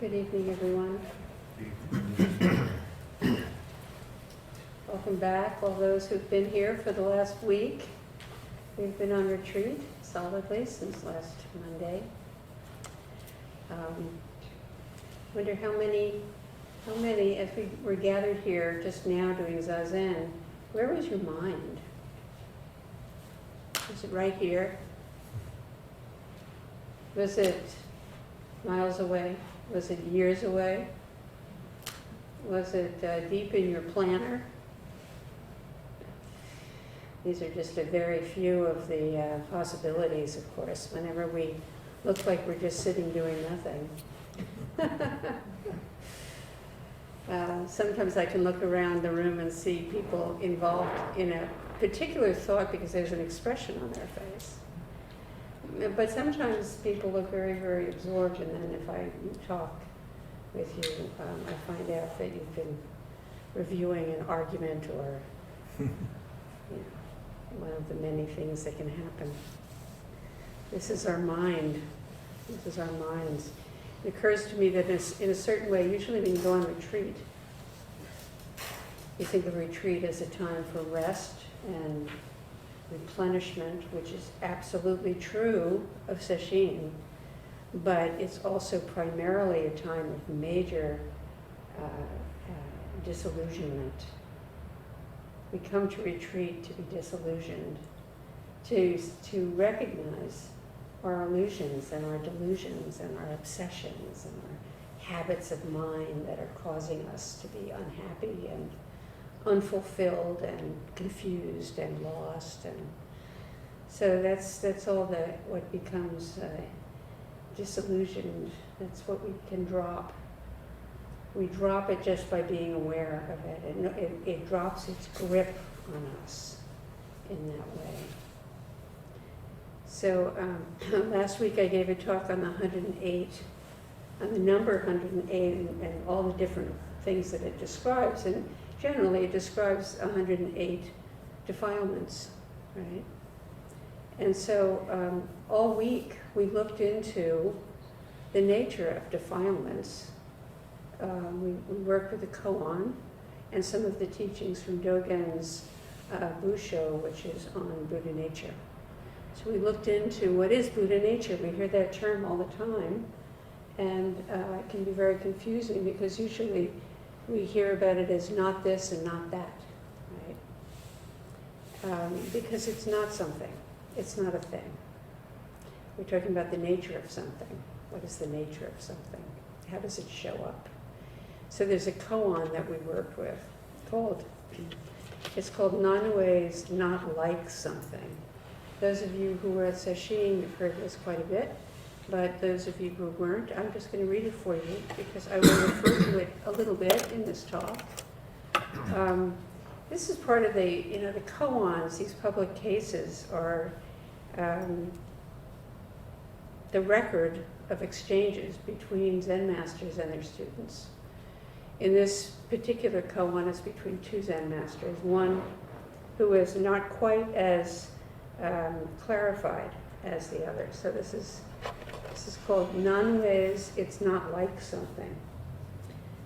Good evening, everyone. Welcome back, all those who've been here for the last week. We've been on retreat solidly since last Monday. Wonder how many, as we were gathered here just now doing Zazen, where was your mind? Was it right here? Was it miles away? Was it years away? Was it deep in your planner? These are just a very few of the possibilities, of course, whenever we look like we're just sitting doing nothing. Sometimes I can look around the room and see people involved in a particular thought because there's an expression on their face. But sometimes people look very, very absorbed, and then if I talk with you, I find out that you've been reviewing an argument or one of the many things that can happen. This is our mind. This is our minds. It occurs to me that in a certain way, usually when you go on retreat, you think of retreat as a time for rest and replenishment, which is absolutely true of Sesshin, but it's also primarily a time of major disillusionment. We come to retreat to be disillusioned, to recognize our illusions and our delusions and our obsessions and our habits of mind that are causing us to be unhappy and unfulfilled and confused and lost, and so that's all what becomes disillusioned. That's what we can drop. We drop it just by being aware of it, and it drops its grip on us in that way. So last week I gave a talk on the 108, on the number 108, and all the different things that it describes, and generally it describes 108 defilements, right? And so all week we looked into the nature of defilements. We worked with the koan and some of the teachings from Dogen's Busho, which is on Buddha nature. So we looked into what is Buddha nature. We hear that term all the time, and it can be very confusing because usually we hear about it as not this and not that, right? Because it's not something. It's not a thing. We're talking about the nature of something. What is the nature of something? How does it show up? So there's a koan that we worked with it's called Nanue's Not Like Something. Those of you who were at Sesshin, you've heard this quite a bit. But those of you who weren't, I'm just going to read it for you because I will refer to it a little bit in this talk. This is part of the koans. These public cases are the record of exchanges between Zen masters and their students. In this particular koan, it's between two Zen masters, one who is not quite as clarified as the other. So this is called Nanue's It's Not Like Something.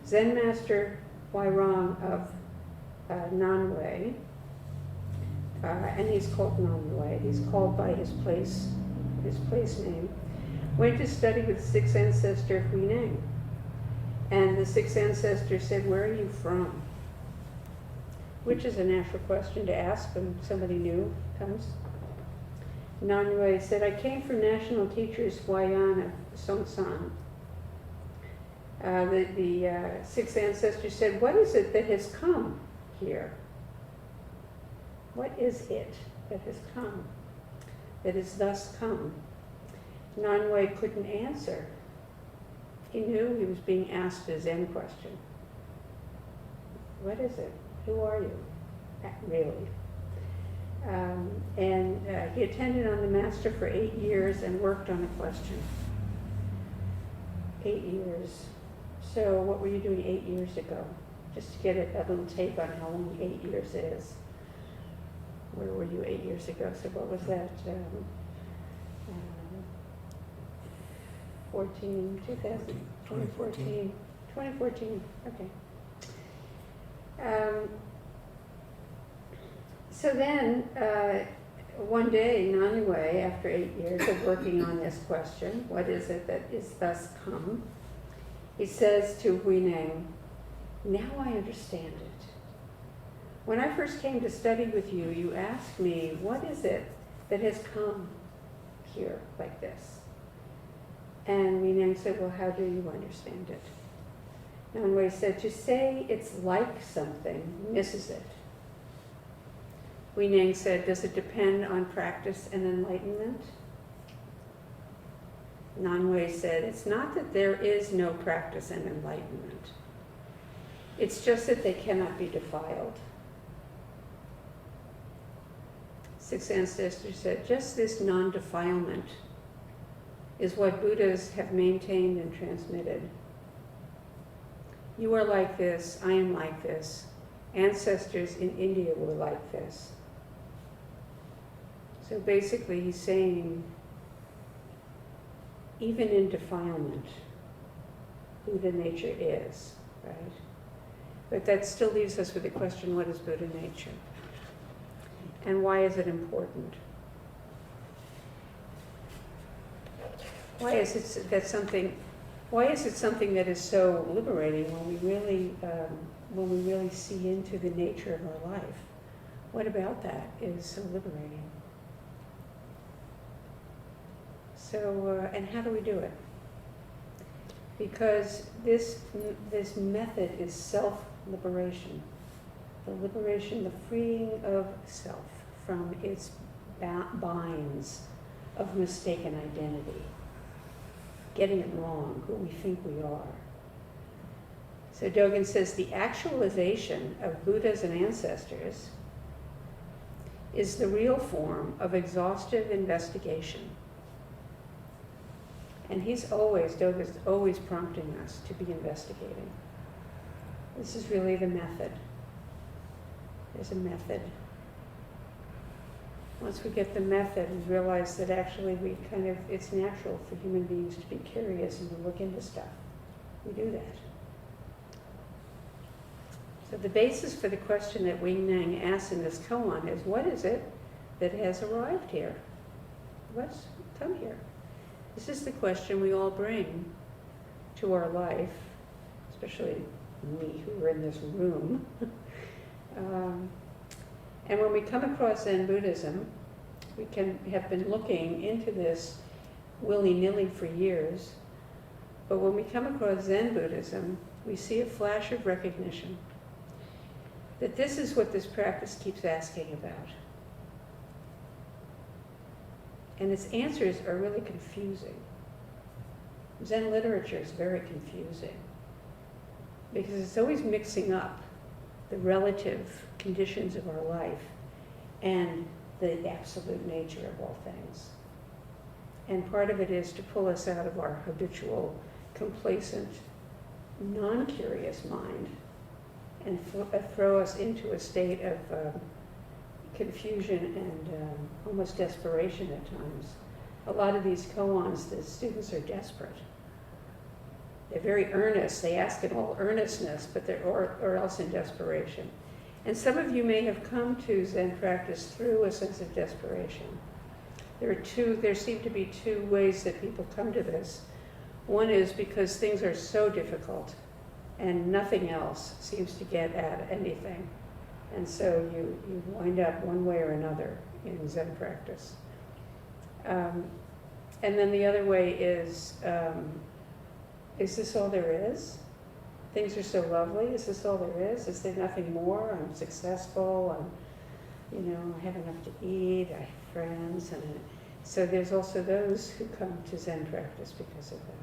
Zen Master Huairong of Nanue, and he's called Nanue, he's called by his place name, went to study with sixth ancestor Huineng. And the sixth ancestor said, "Where are you from?" Which is a natural question to ask when somebody new comes. Nanue said, "I came from national teachers Huayan of Songsan." The sixth ancestor said, "What is it that has come here? What is it that has come, that is thus come?" Nanue couldn't answer. He knew he was being asked a Zen question. What is it? Who are you? Really? And he attended on the master for 8 years and worked on the question. 8 years. So what were you doing 8 years ago? Just to get a little take on how long 8 years is. Where were you 8 years ago? So what was that? 2014, 2014. 2014, okay. So then, one day, Nanue, after 8 years of working on this question, what is it that is thus come? He says to Huineng, now I understand it. When I first came to study with you, you asked me, what is it that has come here like this? And Huineng said, well, how do you understand it? Nanue said, to say it's like something misses it. Huineng said, does it depend on practice and enlightenment? Nanue said, it's not that there is no practice and enlightenment. It's just that they cannot be defiled. Sixth ancestor said, just this non-defilement is what Buddhas have maintained and transmitted. You are like this, I am like this. Ancestors in India were like this. So basically he's saying, even in defilement, Buddha nature is, right? But that still leaves us with the question, what is Buddha nature? And why is it important? Why is it something that is so liberating when we really see into the nature of our life? What about that is so liberating? So, and how do we do it? Because this method is self-liberation. The liberation, the freeing of self from its binds of mistaken identity. Getting it wrong, who we think we are. So Dogen says the actualization of Buddhas and ancestors is the real form of exhaustive investigation. And Dogen's always prompting us to be investigating. This is really the method. There's a method. Once we get the method, we realize that actually it's natural for human beings to be curious and to look into stuff. We do that. So the basis for the question that Huineng asks in this koan is, what is it that has arrived here? What's come here? This is the question we all bring to our life, especially we who are in this room. And when we come across Zen Buddhism, we can have been looking into this willy-nilly for years, but when we come across Zen Buddhism, we see a flash of recognition that this is what this practice keeps asking about. And its answers are really confusing. Zen literature is very confusing because it's always mixing up the relative conditions of our life and the absolute nature of all things. And part of it is to pull us out of our habitual, complacent, non-curious mind and throw us into a state of confusion and almost desperation at times. A lot of these koans, the students are desperate. They're very earnest. They ask in all earnestness, but or else in desperation. And some of you may have come to Zen practice through a sense of desperation. There seem to be two ways that people come to this. One is because things are so difficult and nothing else seems to get at anything. And so you wind up one way or another in Zen practice. And then the other way is this all there is? Things are so lovely. Is this all there is? Is there nothing more? I'm successful. I have enough to eat. I have friends. And so there's also those who come to Zen practice because of that.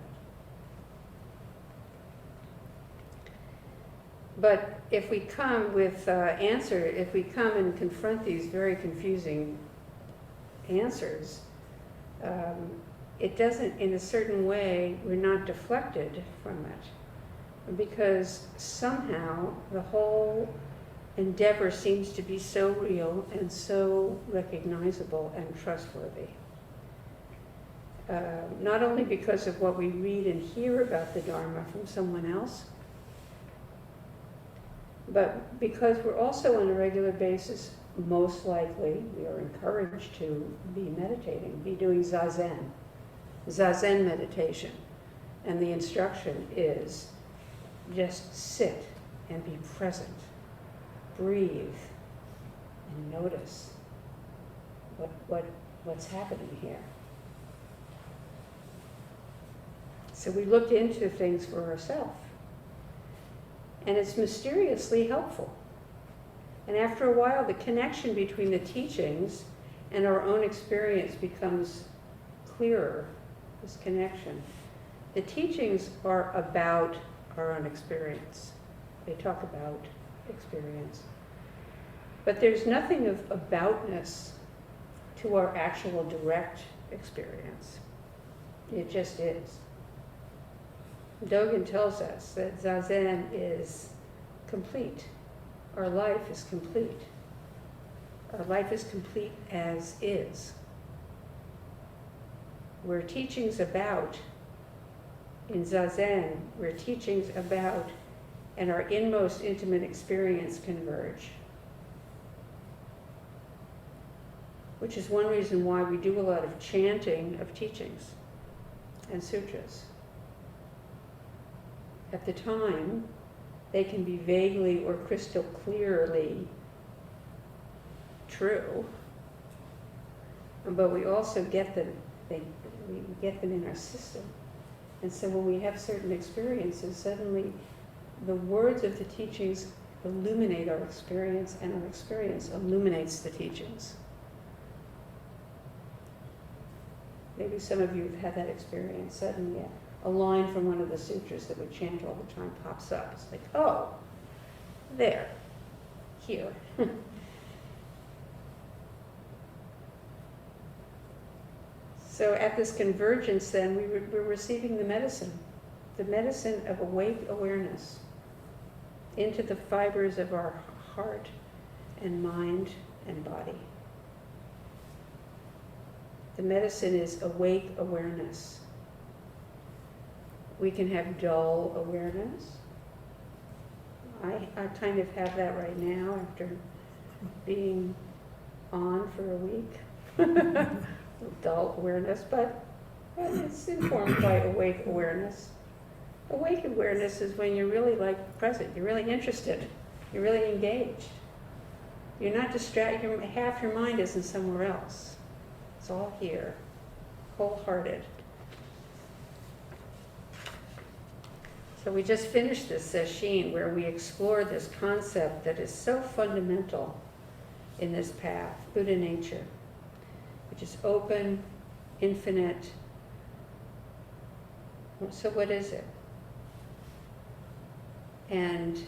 But if we come with if we come and confront these very confusing answers, it doesn't, in a certain way, we're not deflected from it. Because somehow the whole endeavor seems to be so real and so recognizable and trustworthy. not only because of what we read and hear about the Dharma from someone else, but because we're also on a regular basis, most likely, we are encouraged to be meditating, be doing zazen meditation. And the instruction is just sit and be present, breathe, and notice what's happening here. So we looked into things for ourselves. And it's mysteriously helpful. And after a while, the connection between the teachings and our own experience becomes clearer, this connection. The teachings are about our own experience. They talk about experience. But there's nothing of aboutness to our actual direct experience. It just is. Dogen tells us that Zazen is complete. Our life is complete. Our life is complete as is. Where teachings about, in Zazen, where teachings about and our inmost intimate experience converge. Which is one reason why we do a lot of chanting of teachings and sutras. At the time, they can be vaguely or crystal clearly true, but we also get them, we get them in our system. And so when we have certain experiences, suddenly the words of the teachings illuminate our experience, and our experience illuminates the teachings. Maybe some of you have had that experience. Suddenly a line from one of the sutras that we chant all the time pops up. It's like, oh, there, here. So at this convergence then, we're receiving the medicine of awake awareness into the fibers of our heart and mind and body. The medicine is awake awareness. We can have dull awareness. I kind of have that right now after being on for a week. Dull awareness, but it's informed by awake awareness. Awake awareness is when you're really present, you're really interested, you're really engaged. You're not distracted, half your mind isn't somewhere else. It's all here, wholehearted. So we just finished this Sesshin where we explored this concept that is so fundamental in this path, Buddha nature, which is open, infinite. So what is it? And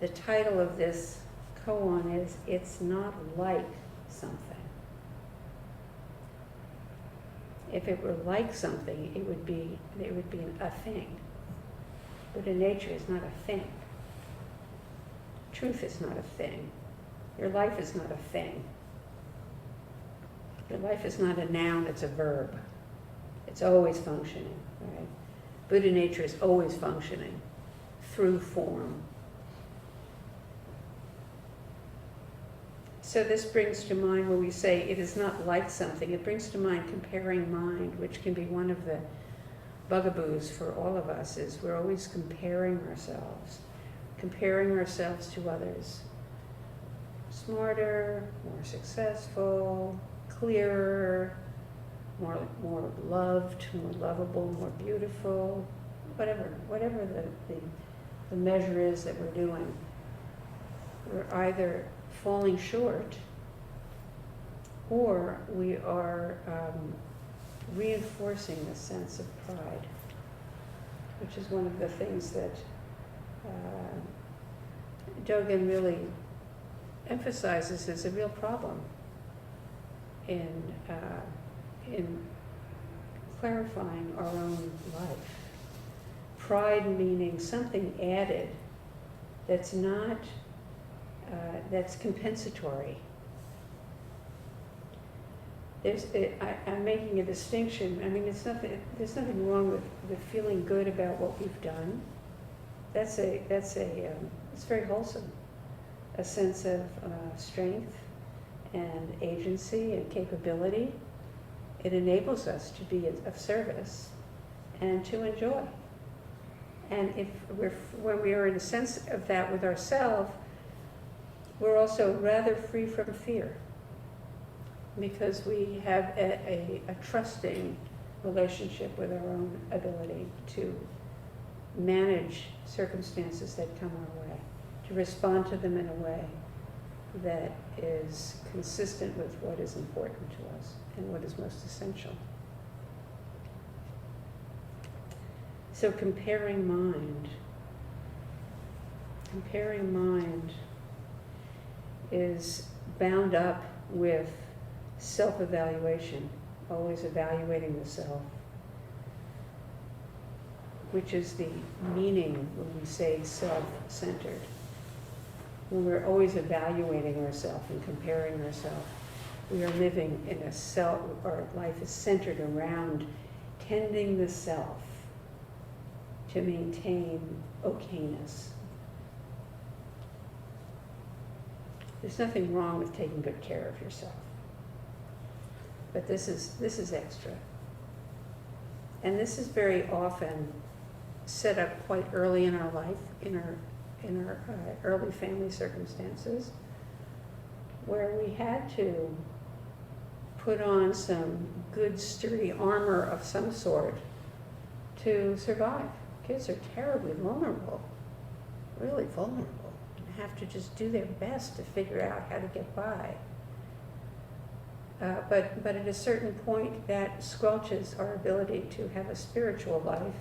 the title of this koan is, It's Not Like Something. If it were like something, it would be a thing. Buddha nature is not a thing. Truth is not a thing. Your life is not a thing. Your life is not a noun, it's a verb. It's always functioning, right? Buddha nature is always functioning through form. So this brings to mind when we say it is not like something, it brings to mind comparing mind, which can be one of the bugaboos for all of us, is we're always comparing ourselves to others. Smarter, more successful, clearer, more loved, more lovable, more beautiful, whatever the measure is that we're doing. We're either falling short or we are reinforcing the sense of pride, which is one of the things that Dogen really emphasizes as a real problem in clarifying our own life. Pride meaning something added that's not, that's compensatory. I'm making a distinction. I mean, there's nothing wrong with feeling good about what we've done. It's very wholesome. A sense of strength and agency and capability. It enables us to be of service and to enjoy. And when we are in a sense of that with ourselves, we're also rather free from fear, because we have a trusting relationship with our own ability to manage circumstances that come our way, to respond to them in a way that is consistent with what is important to us and what is most essential. So comparing mind is bound up with self-evaluation, always evaluating the self, which is the meaning when we say self-centered. When we're always evaluating ourselves and comparing ourselves, we are living in a self, our life is centered around tending the self to maintain okayness. There's nothing wrong with taking good care of yourself. But this is extra. And this is very often set up quite early in our life, in our early family circumstances, where we had to put on some good sturdy armor of some sort to survive. Kids are terribly vulnerable, really vulnerable, and have to just do their best to figure out how to get by. But at a certain point, that squelches our ability to have a spiritual life,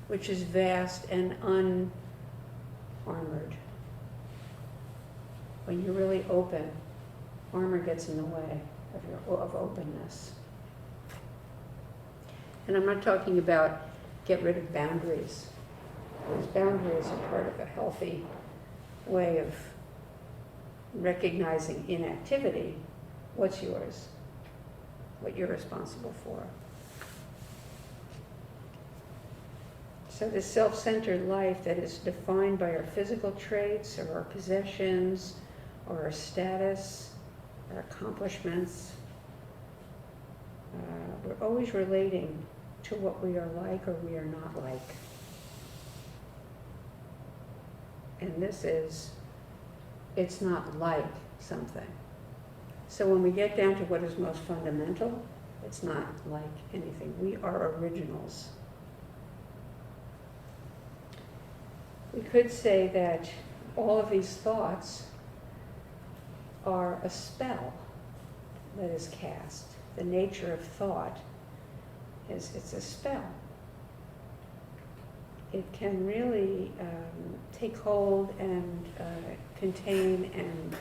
which is vast and unarmored. When you're really open, armor gets in the way of openness. And I'm not talking about get rid of boundaries. Those boundaries are part of a healthy way of recognizing inactivity. What's yours? What you're responsible for. So this self-centered life that is defined by our physical traits or our possessions or our status, our accomplishments, we're always relating to what we are like or we are not like. And it's not like something. So when we get down to what is most fundamental, it's not like anything. We are originals. We could say that all of these thoughts are a spell that is cast. The nature of thought is it's a spell. It can really take hold and contain and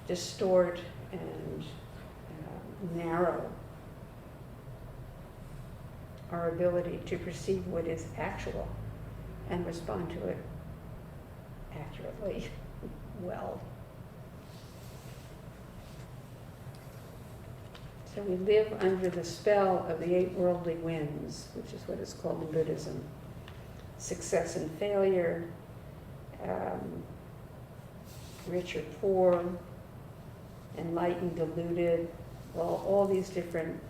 distort and narrow our ability to perceive what is actual and respond to it accurately, well. So we live under the spell of the 8 worldly winds, which is what is called in Buddhism. Success and failure, rich or poor, enlightened, deluded, well, all these different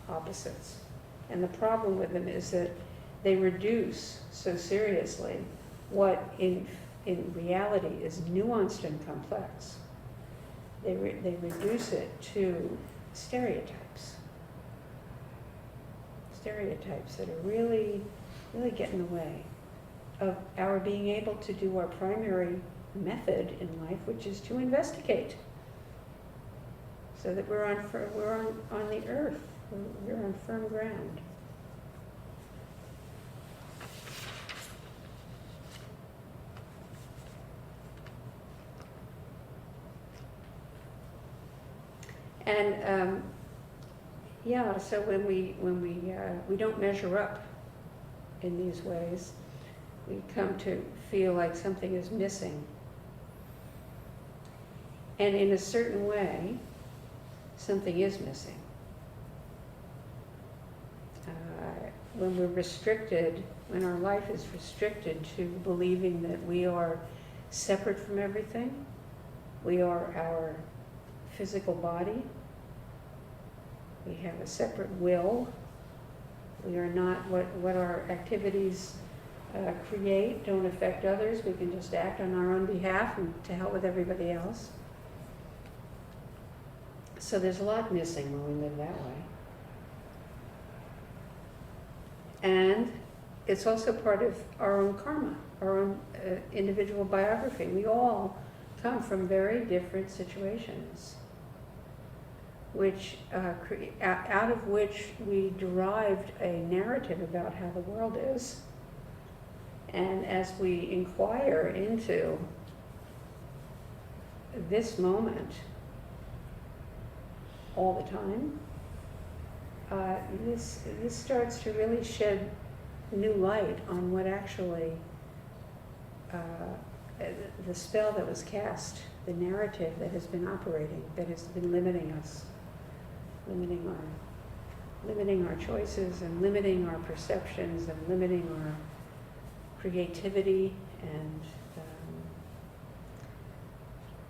opposites. And the problem with them is that they reduce so seriously what in reality is nuanced and complex. They reduce it to stereotypes that are really get in the way of our being able to do our primary method in life, which is to investigate, so that we're on the earth, we're on firm ground. And so when we don't measure up in these ways, we come to feel like something is missing. And in a certain way, something is missing. When we're restricted, when our life is restricted to believing that we are separate from everything, we are our physical body, we have a separate will, we are not what our activities create, don't affect others, we can just act on our own behalf and to hell with everybody else. So there's a lot missing when we live that way. And it's also part of our own karma, our own individual biography. We all come from very different situations, which out of which we derived a narrative about how the world is. And as we inquire into this moment all the time, this starts to really shed new light on what actually the spell that was cast, the narrative that has been operating, that has been limiting us, limiting our choices and limiting our perceptions and limiting our creativity and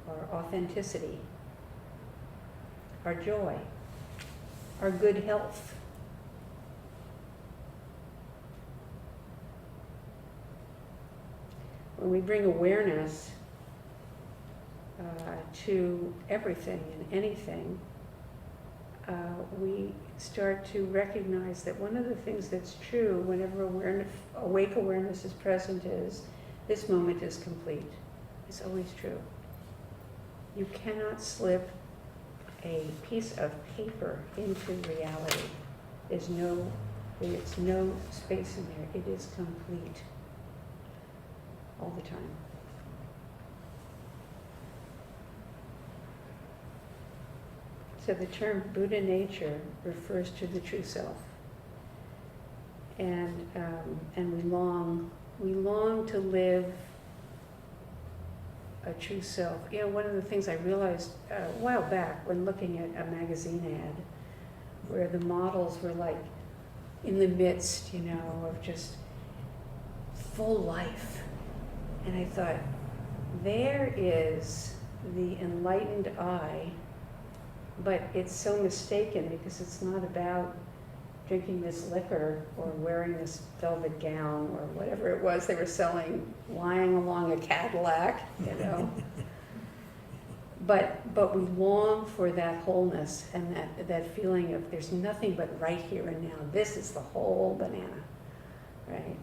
our authenticity, our joy, our good health. When we bring awareness to everything and anything, we start to recognize that one of the things that's true whenever awake awareness is present is this moment is complete. It's always true. You cannot slip a piece of paper into reality. There's no space in there. It is complete all the time. So the term Buddha nature refers to the true self, and we long to live a true self. You know, one of the things I realized a while back when looking at a magazine ad, where the models were like in the midst, you know, of just full life, and I thought, there is the enlightened eye. But it's so mistaken because it's not about drinking this liquor or wearing this velvet gown or whatever it was they were selling, lying along a Cadillac, you know. But we long for that wholeness and that feeling of there's nothing but right here and now. This is the whole banana, right?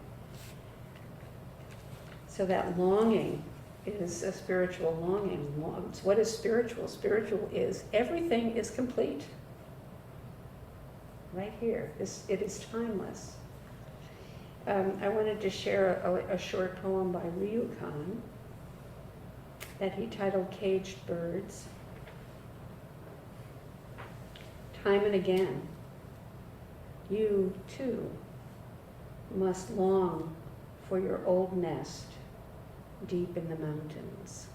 So that longing is a spiritual longing. What is spiritual? Spiritual is everything is complete. Right here. It is timeless. I wanted to share a short poem by Ryukan that he titled Caged Birds. Time and again, you too must long for your old nest deep in the mountains.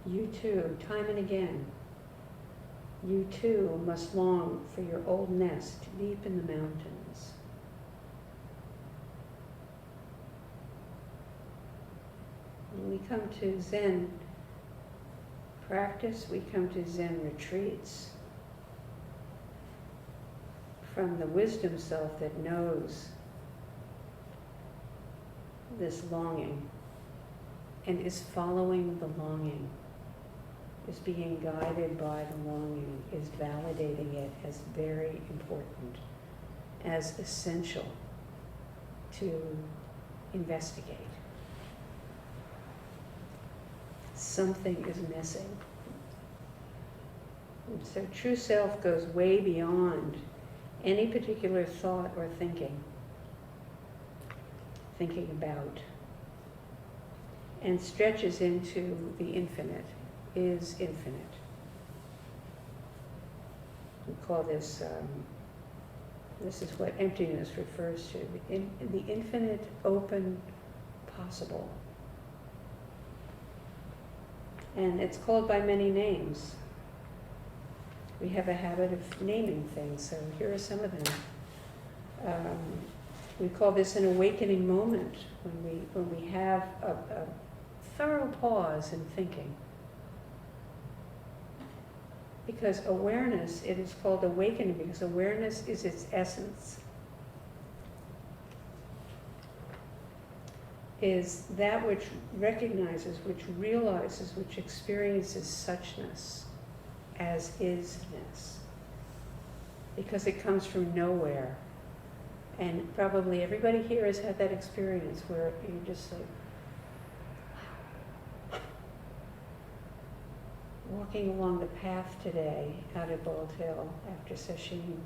You too, time and again, you too must long for your old nest deep in the mountains. When we come to Zen practice, we come to Zen retreats from the wisdom self that knows this longing and is following the longing, is being guided by the longing, is validating it as very important, as essential to investigate. Something is missing. And so true self goes way beyond any particular thought or thinking about, and stretches into the infinite, is infinite. We call this, this is what emptiness refers to, the infinite, open, possible. And it's called by many names. We have a habit of naming things, so here are some of them. We call this an awakening moment, when we have a thorough pause in thinking. Because awareness, it is called awakening because awareness is its essence. Is that which recognizes, which realizes, which experiences suchness as isness. Because it comes from nowhere. And probably everybody here has had that experience where you're just like, wow. Walking along the path today out at Bald Hill after Sesshin,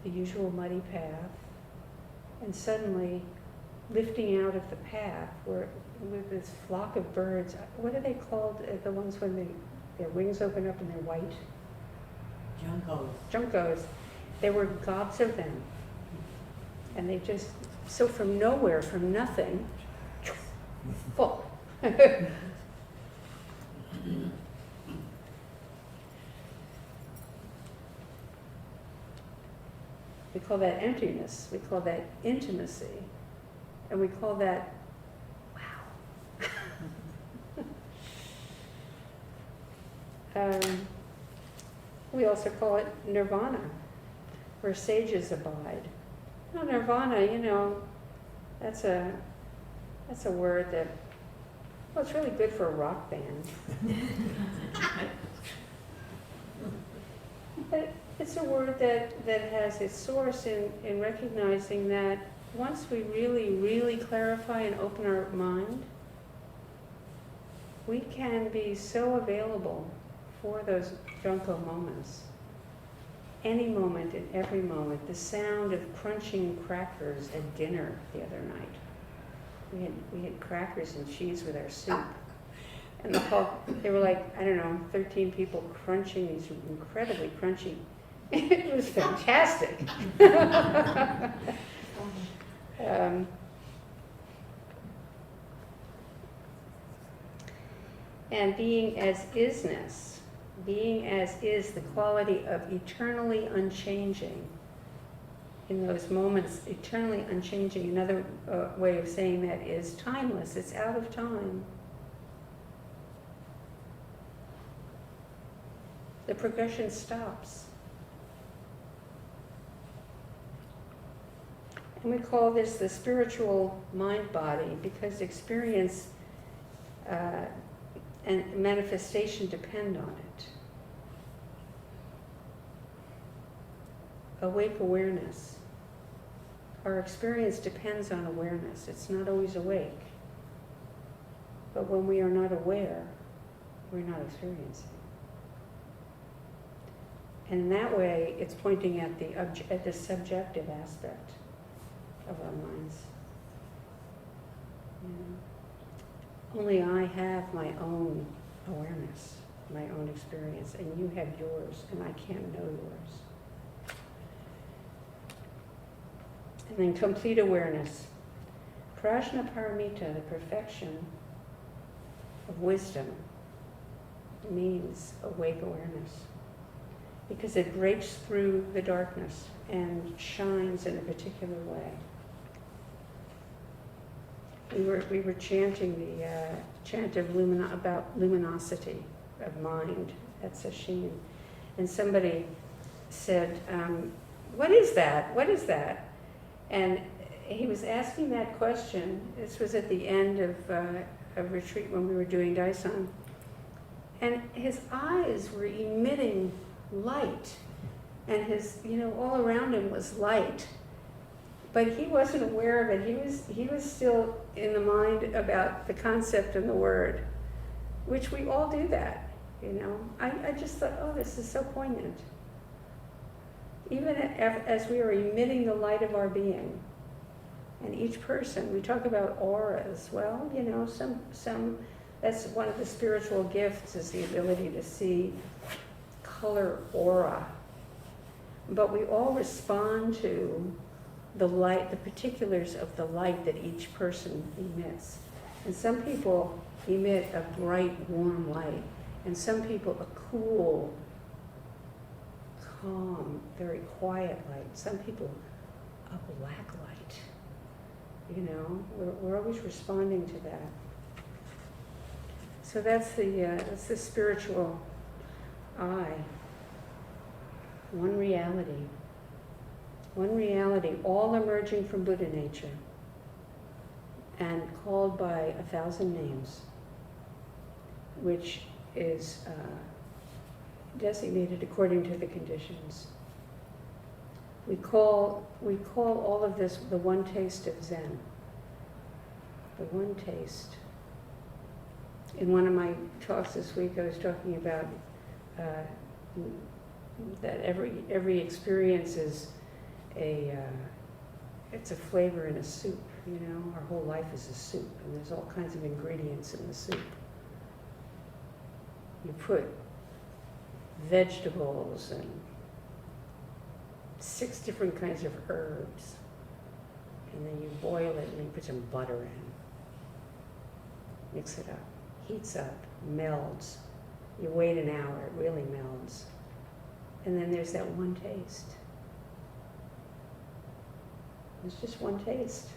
the usual muddy path, and suddenly lifting out of the path with this flock of birds. What are they called? The ones when their wings open up and they're white? Juncos. Juncos. There were gobs of them. And they just, so from nowhere, from nothing, full. We call that emptiness. We call that intimacy. And we call that, wow. We also call it nirvana, where sages abide. Now, nirvana, that's a word that, well, it's really good for a rock band. But it's a word that has its source in recognizing that once we really, really clarify and open our mind, we can be so available for those junko moments. Any moment and every moment. The sound of crunching crackers at dinner the other night. We had crackers and cheese with our soup. And they were like, 13 people crunching these incredibly crunchy. It was fantastic. And being as isness. Being as is, the quality of eternally unchanging. In those moments, eternally unchanging. Another way of saying that is timeless. It's out of time. The progression stops. And we call this the spiritual mind-body because experience and manifestation depend on it. Awake awareness. Our experience depends on awareness. It's not always awake. But when we are not aware, we're not experiencing. And in that way, it's pointing at the subjective aspect of our minds. Only I have my own awareness, my own experience, and you have yours, and I can't know yours. And then complete awareness. Prajna Paramita, the perfection of wisdom, means awake awareness. Because it breaks through the darkness and shines in a particular way. We were chanting the chant of about luminosity of mind at Sesshin, and somebody said, "What is that? What is that?" And he was asking that question. This was at the end of retreat when we were doing Daishan, and his eyes were emitting light, and his, all around him was light, but he wasn't aware of it. He was still in the mind about the concept and the word, which we all do that. I just thought, oh, this is so poignant. Even as we are emitting the light of our being, and each person, we talk about auras. Well, some that's one of the spiritual gifts, is the ability to see color aura. But we all respond to the light, the particulars of the light that each person emits. And some people emit a bright, warm light, and some people a cool, calm, very quiet light. Some people, a black light. You know, we're always responding to that. So that's the spiritual eye. One reality, all emerging from Buddha nature and called by 1,000 names, which is designated according to the conditions. We call all of this the one taste of Zen. The one taste. In one of my talks this week, I was talking about that every experience is it's a flavor in a soup. You know, our whole life is a soup, and there's all kinds of ingredients in the soup. You put vegetables and 6 different kinds of herbs, and then you boil it and you put some butter in. Mix it up, heats up, melds. You wait an hour, it really melds. And then there's that one taste. It's just one taste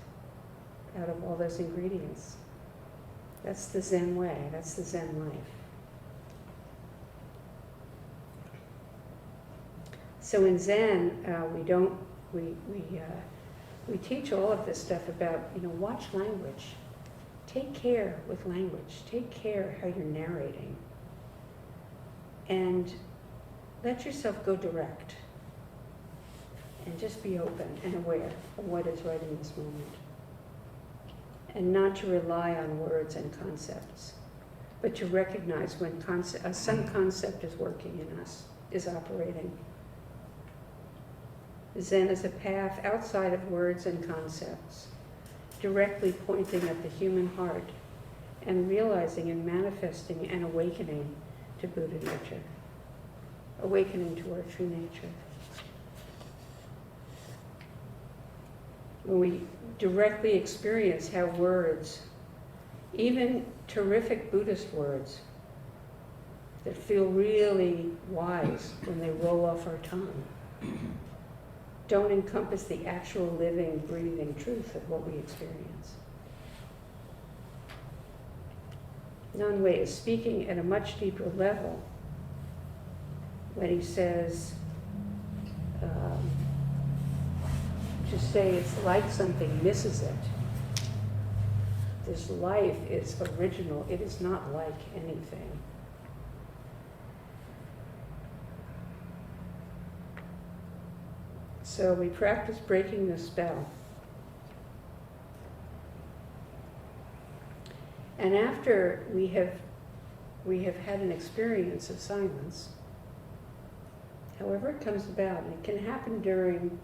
out of all those ingredients. That's the Zen way, that's the Zen life. So in Zen, we teach all of this stuff about, you know, watch language. Take care with language. Take care how you're narrating. And let yourself go direct. And just be open and aware of what is right in this moment. And not to rely on words and concepts, but to recognize when some concept is working in us, is operating. Zen is a path outside of words and concepts, directly pointing at the human heart and realizing and manifesting and awakening to Buddha nature, awakening to our true nature. When we directly experience how words, even terrific Buddhist words that feel really wise when they roll off our tongue, don't encompass the actual living, breathing truth of what we experience. Nunwei is speaking at a much deeper level when he says, to say it's like something misses it. This life is original. It is not like anything. So we practice breaking the spell. And after we have had an experience of silence, however it comes about, and it can happen during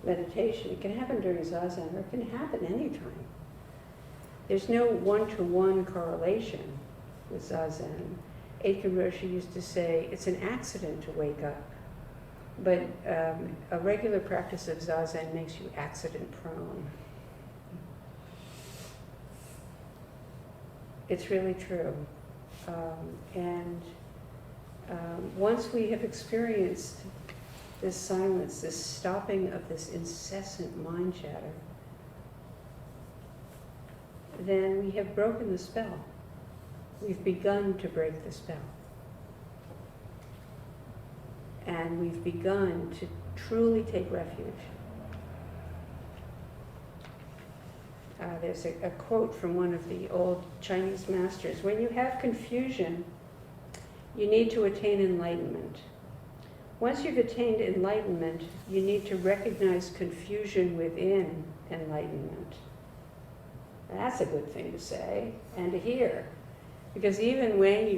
meditation, it can happen during zazen, or it can happen anytime. There's no one-to-one correlation with zazen. Aitken Roshi used to say, it's an accident to wake up. But a regular practice of zazen makes you accident prone. It's really true. Once we have experienced this silence, this stopping of this incessant mind chatter, then we have broken the spell. We've begun to break the spell. And we've begun to truly take refuge. There's a quote from one of the old Chinese masters. When you have confusion, you need to attain enlightenment. Once you've attained enlightenment, you need to recognize confusion within enlightenment. That's a good thing to say and to hear, because even when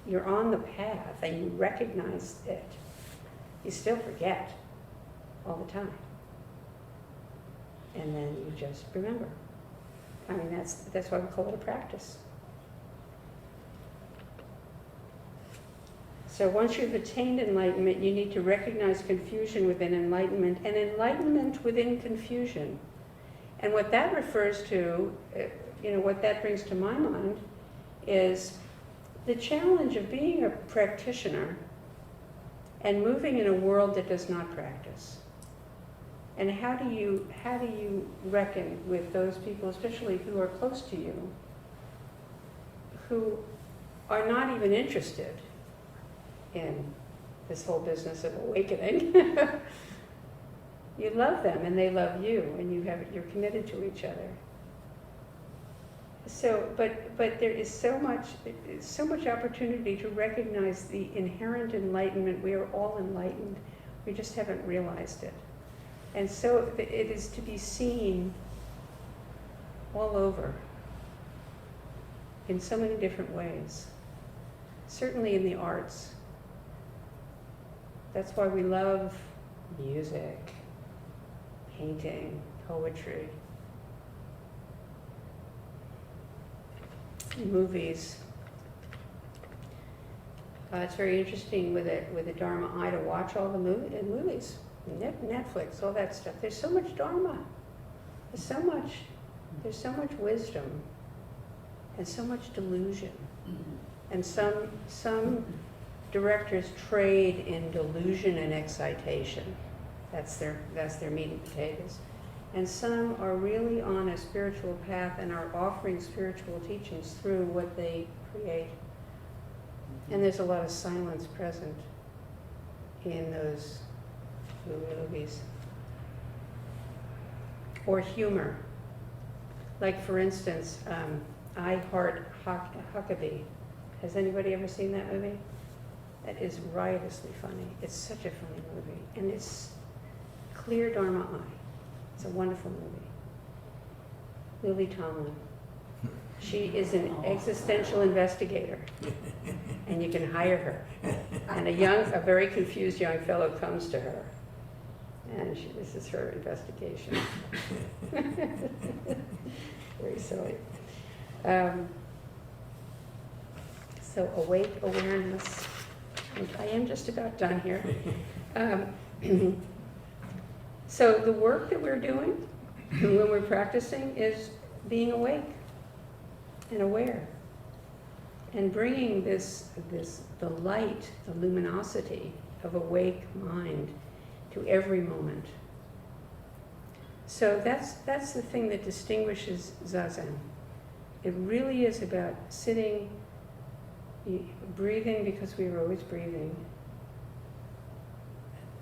you're on the path and you recognize it, you still forget all the time. And then you just remember. I mean, that's why we call it a practice. So once you've attained enlightenment, you need to recognize confusion within enlightenment and enlightenment within confusion. And what that refers to, what that brings to my mind is the challenge of being a practitioner and moving in a world that does not practice. And how do you reckon with those people, especially who are close to you, who are not even interested in this whole business of awakening? You love them and they love you, and you're committed to each other. So, but there is so much opportunity to recognize the inherent enlightenment. We are all enlightened. We just haven't realized it. And so it is to be seen all over in so many different ways. Certainly in the arts. That's why we love music, painting, poetry, movies. It's very interesting with a Dharma eye to watch all the movies, Netflix, all that stuff. There's so much Dharma. There's so much wisdom, and so much delusion. And some directors trade in delusion and excitation. That's their meat and potatoes. And some are really on a spiritual path and are offering spiritual teachings through what they create. And there's a lot of silence present in those movies. Or humor. Like, for instance, I Heart Huckabee. Has anybody ever seen that movie? That is riotously funny. It's such a funny movie. And it's clear Dharma eye. It's a wonderful movie. Lily Tomlin. She is an existential investigator, and you can hire her. And a very confused young fellow comes to her, and this is her investigation. Very silly. So awake awareness. And I am just about done here. So the work that we're doing when we're practicing is being awake and aware, and bringing the light, the luminosity of awake mind to every moment. So that's the thing that distinguishes Zazen. It really is about sitting, breathing, because we were always breathing.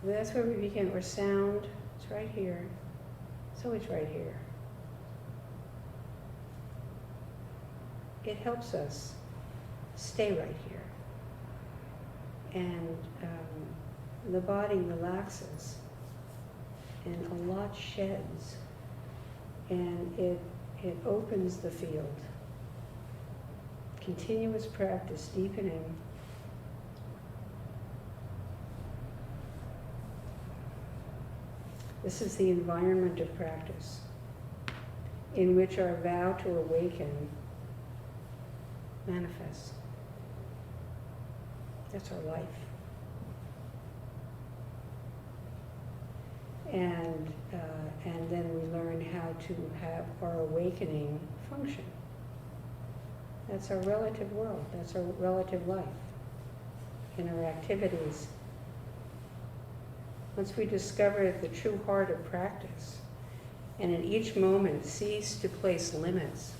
That's where we begin. Or sound, it's right here. It's always right here. It helps us stay right here. And the body relaxes, and a lot sheds, and it opens the field. Continuous practice, deepening. This is the environment of practice in which our vow to awaken manifests. That's our life. And then we learn how to have our awakening function. That's our relative world. That's our relative life in our activities. Once we discover the true heart of practice, and in each moment cease to place limits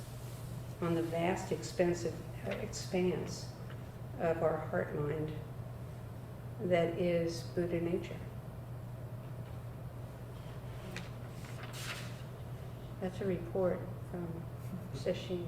on the vast expanse of our heart-mind that is Buddha nature. That's a report from Sesshin.